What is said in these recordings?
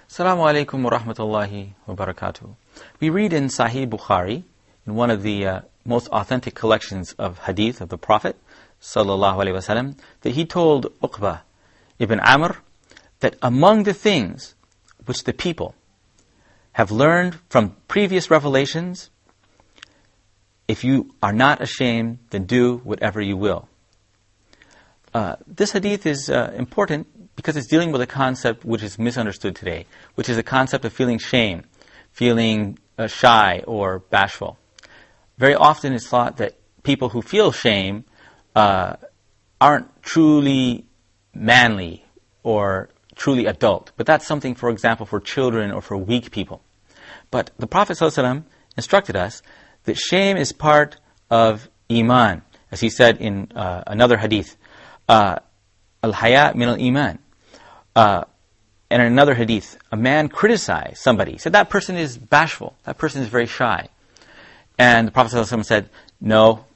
Assalamu alaikum wa rahmatullahi wa barakatuh. We read in Sahih Bukhari, in one of the most authentic collections of hadith of the Prophet sallallahu alaihi wasallam, that he told Uqba ibn Ammar that among the things which the people have learned from previous revelations, if you are not ashamed, then do whatever you will. This hadith is important because it's dealing with a concept which is misunderstood today, which is the concept of feeling shame, feeling shy or bashful. Very often it's thought that people who feel shame aren't truly manly or truly adult. But that's something, for example, for children or for weak people. But the Prophet ﷺ instructed us that shame is part of Iman. As he said in another hadith, Al-Haya min al-Iman. And in another hadith, a man criticized somebody, said that person is bashful, that person is very shy. And the Prophet ﷺ said, no,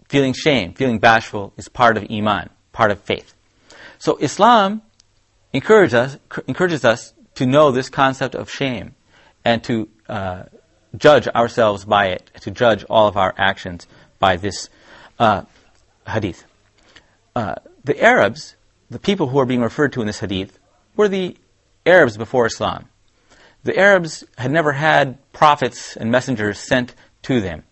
feeling shame, feeling bashful is part of Iman, part of faith. So Islam encourages us to know this concept of shame and to judge ourselves by it, to judge all of our actions by this hadith. The Arabs, the people who are being referred to in this hadith, were the Arabs before Islam. The Arabs had never had prophets and messengers sent to them.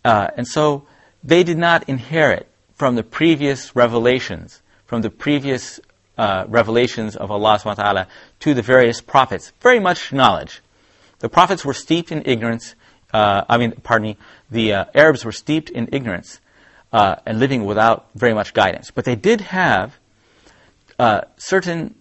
And so they did not inherit from the previous revelations, from the previous revelations of Allah subhanahu wa ta'ala to the various prophets, very much knowledge. The prophets were steeped in ignorance, the Arabs were steeped in ignorance and living without very much guidance. But they did have certain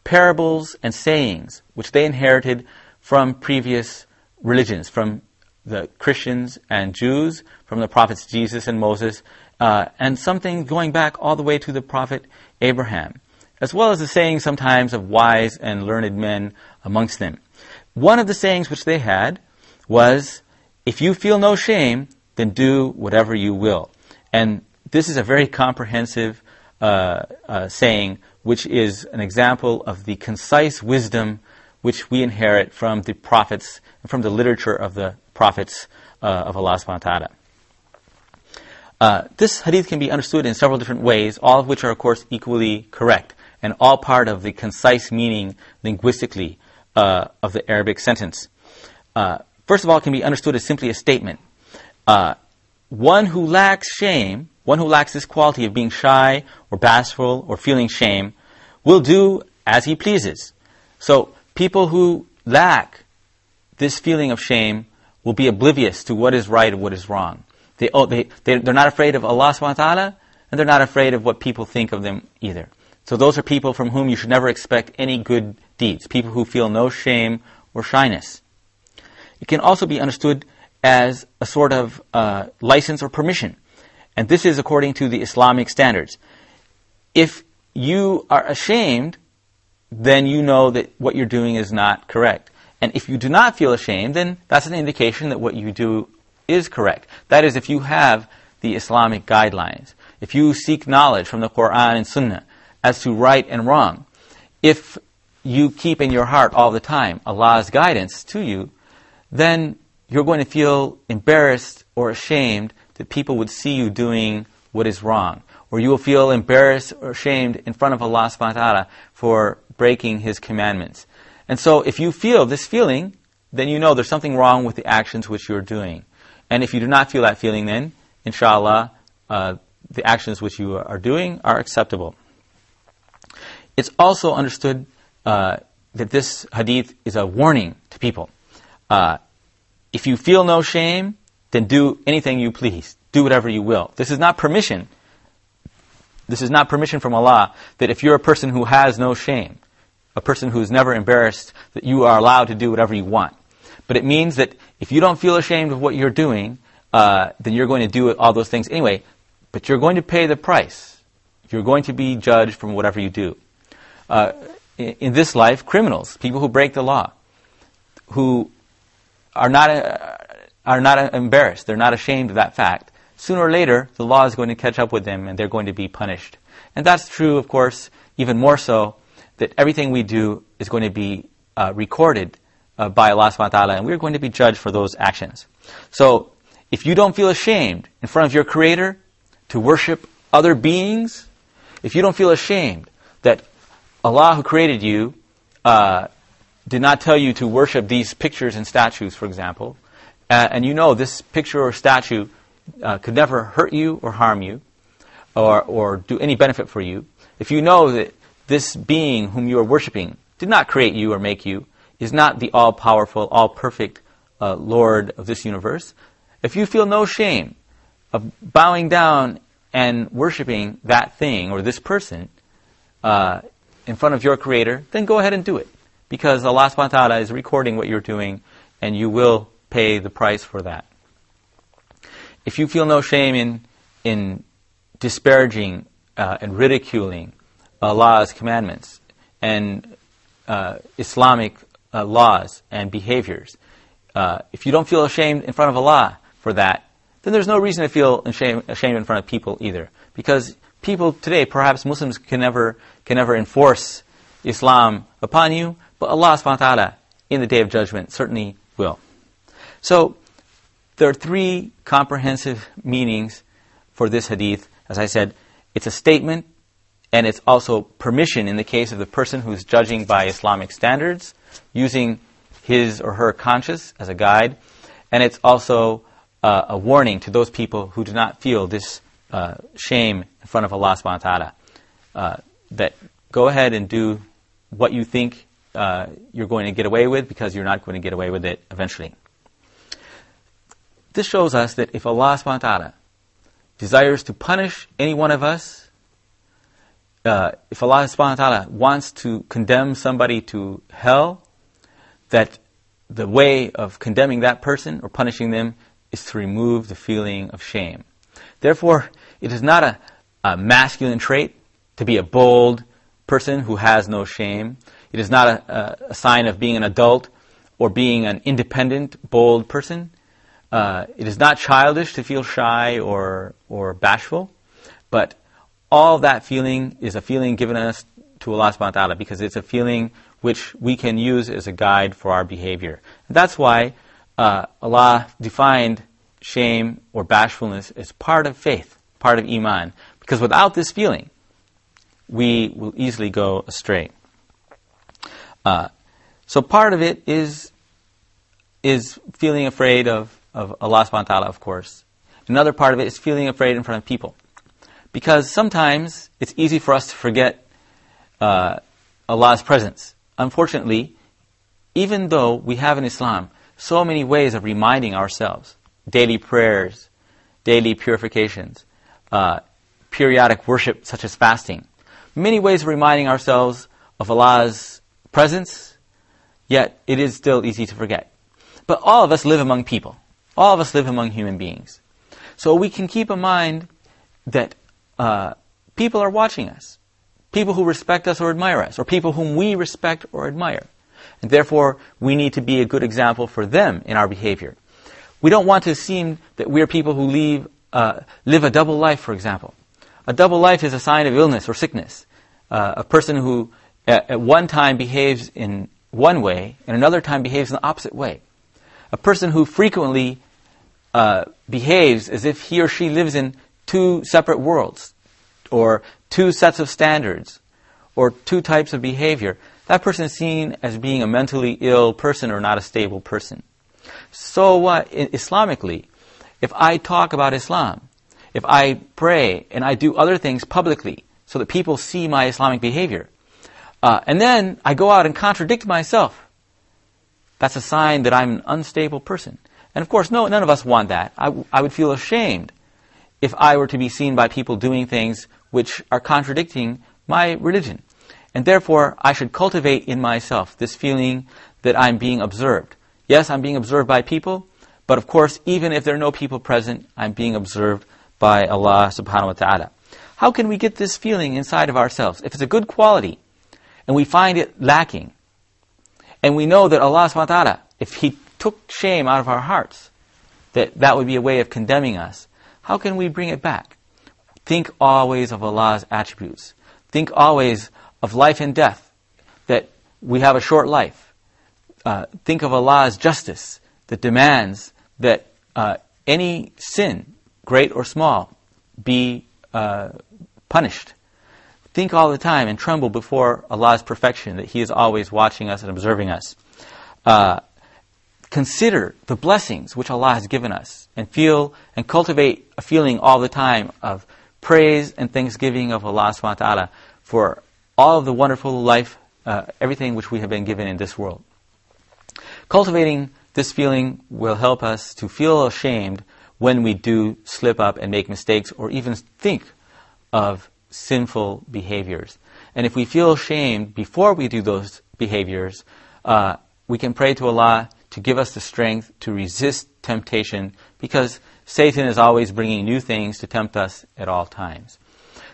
parables and sayings which they inherited from previous religions, from the Christians and Jews, from the prophets Jesus and Moses, and something going back all the way to the prophet Abraham, as well as the sayings sometimes of wise and learned men amongst them. One of the sayings which they had was, if you feel no shame, then do whatever you will. And this is a very comprehensive saying, which is an example of the concise wisdom which we inherit from the prophets and from the literature of the prophets of Allah subhanahu wa ta'ala. This hadith can be understood in several different ways, all of which are of course equally correct, and all part of the concise meaning linguistically of the Arabic sentence. First of all, it can be understood as simply a statement. One who lacks shame, one who lacks this quality of being shy or bashful or feeling shame, will do as he pleases. So people who lack this feeling of shame will be oblivious to what is right and what is wrong. They're not afraid of Allah subhanahu wa ta'ala, and they're not afraid of what people think of them either. So those are people from whom you should never expect any good deeds, people who feel no shame or shyness. It can also be understood as a sort of license or permission. And this is according to the Islamic standards. If you are ashamed, then you know that what you're doing is not correct. And if you do not feel ashamed, then that's an indication that what you do is correct. That is, if you have the Islamic guidelines, if you seek knowledge from the Quran and Sunnah as to right and wrong, if you keep in your heart all the time Allah's guidance to you, then you're going to feel embarrassed or ashamed that people would see you doing what is wrong. Or you will feel embarrassed or ashamed in front of Allah subhanahu wa ta'ala for breaking His commandments. And so if you feel this feeling, then you know there's something wrong with the actions which you're doing. And if you do not feel that feeling, then, inshallah, the actions which you are doing are acceptable. It's also understood that this hadith is a warning to people. If you feel no shame, then do anything you please. Do whatever you will. This is not permission. This is not permission from Allah that if you're a person who has no shame, a person who is never embarrassed, that you are allowed to do whatever you want. But it means that if you don't feel ashamed of what you're doing, then you're going to do all those things anyway. But you're going to pay the price. You're going to be judged from whatever you do. In this life, criminals, people who break the law, who are not embarrassed, they're not ashamed of that fact, sooner or later, the law is going to catch up with them and they're going to be punished. And that's true, of course, even more so, that everything we do is going to be recorded by Allah subhanahu wa ta'ala, and we're going to be judged for those actions. So, if you don't feel ashamed in front of your Creator to worship other beings, if you don't feel ashamed that Allah who created you did not tell you to worship these pictures and statues, for example, and you know this picture or statue could never hurt you or harm you or do any benefit for you, if you know that this being whom you are worshiping did not create you or make you, is not the all-powerful, all-perfect Lord of this universe, if you feel no shame of bowing down and worshiping that thing or this person in front of your Creator, then go ahead and do it. Because Allah subhanahu wa ta'ala is recording what you're doing, and you will pay the price for that. If you feel no shame in disparaging and ridiculing Allah's commandments and Islamic laws and behaviors, if you don't feel ashamed in front of Allah for that, then there's no reason to feel ashamed in front of people either. Because people today, perhaps Muslims can never enforce Islam upon you, but Allah subhanahu wa ta'ala in the Day of Judgment certainly will. So, there are three comprehensive meanings for this hadith. As I said, it's a statement, and it's also permission in the case of the person who's judging by Islamic standards, using his or her conscience as a guide, and it's also a warning to those people who do not feel this shame in front of Allah subhanahu wa ta'ala, that go ahead and do what you think you're going to get away with, because you're not going to get away with it eventually. This shows us that if Allah subhanahu wa ta'ala desires to punish any one of us, if Allah subhanahu wa ta'ala wants to condemn somebody to hell, that the way of condemning that person or punishing them is to remove the feeling of shame. Therefore, it is not a masculine trait to be a bold person who has no shame. It is not a sign of being an adult or being an independent, bold person. It is not childish to feel shy or bashful, but all that feeling is a feeling given us to Allah subhanahu wa ta'ala, because it's a feeling which we can use as a guide for our behavior. And that's why Allah defined shame or bashfulness as part of faith, part of Iman, because without this feeling, we will easily go astray. So part of it is feeling afraid of Allah subhanahu wa ta'ala, of course. Another part of it is feeling afraid in front of people. Because sometimes it's easy for us to forget Allah's presence. Unfortunately, even though we have in Islam so many ways of reminding ourselves, daily prayers, daily purifications, periodic worship such as fasting, many ways of reminding ourselves of Allah's presence, yet it is still easy to forget. But all of us live among people. All of us live among human beings. So we can keep in mind that people are watching us. People who respect us or admire us, or people whom we respect or admire. And therefore, we need to be a good example for them in our behavior. We don't want to seem that we're people who live a double life, for example. A double life is a sign of illness or sickness. A person who at one time behaves in one way, and another time behaves in the opposite way. A person who frequently behaves as if he or she lives in two separate worlds, or two sets of standards, or two types of behavior, that person is seen as being a mentally ill person or not a stable person. So Islamically, if I talk about Islam, if I pray and I do other things publicly so that people see my Islamic behavior, and then I go out and contradict myself, that's a sign that I'm an unstable person. And of course, none of us want that. I would feel ashamed if I were to be seen by people doing things which are contradicting my religion. And therefore, I should cultivate in myself this feeling that I'm being observed. Yes, I'm being observed by people, but of course, even if there are no people present, I'm being observed by Allah subhanahu wa ta'ala. How can we get this feeling inside of ourselves? If it's a good quality, and we find it lacking, and we know that Allah subhanahu wa ta'ala, if He took shame out of our hearts, that would be a way of condemning us, how can we bring it back? Think always of Allah's attributes. Think always of life and death, that we have a short life. Think of Allah's justice that demands that any sin, great or small, be punished. Think all the time and tremble before Allah's perfection, that He is always watching us and observing us. Consider the blessings which Allah has given us, and feel and cultivate a feeling all the time of praise and thanksgiving of Allah subhanahu wa ta'ala for all of the wonderful life, everything which we have been given in this world. Cultivating this feeling will help us to feel ashamed when we do slip up and make mistakes, or even think of sinful behaviors. And if we feel ashamed before we do those behaviors, we can pray to Allah to give us the strength to resist temptation, because Satan is always bringing new things to tempt us at all times.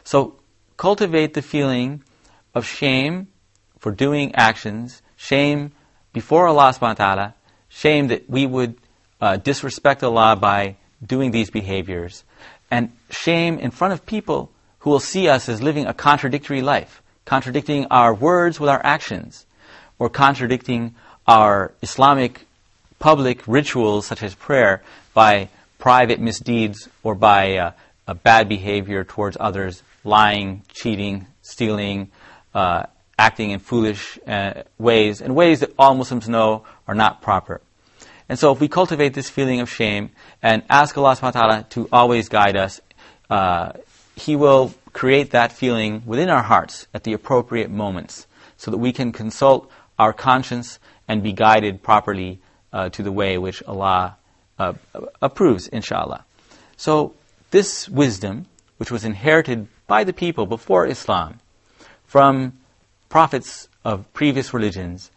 So cultivate the feeling of shame for doing actions, shame before Allah subhanahu wa ta'ala, shame that we would disrespect Allah by doing these behaviors, and shame in front of people who will see us as living a contradictory life, contradicting our words with our actions, or contradicting our Islamic public rituals such as prayer by private misdeeds, or by a bad behavior towards others, lying, cheating, stealing, acting in foolish ways, and ways that all Muslims know are not proper. And so if we cultivate this feeling of shame and ask Allah subhanahu wa ta'ala to always guide us, He will create that feeling within our hearts at the appropriate moments, so that we can consult our conscience and be guided properly to the way which Allah approves, inshallah. So this wisdom, which was inherited by the people before Islam, from prophets of previous religions,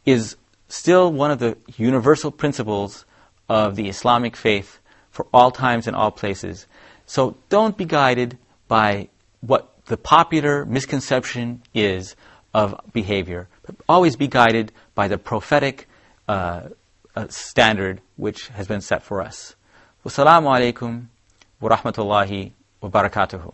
is still one of the universal principles of the Islamic faith for all times and all places. So don't be guided by what the popular misconception is of behavior, but always be guided by the prophetic standard which has been set for us. Wassalamu alaikum wa rahmatullahi wa barakatuhu.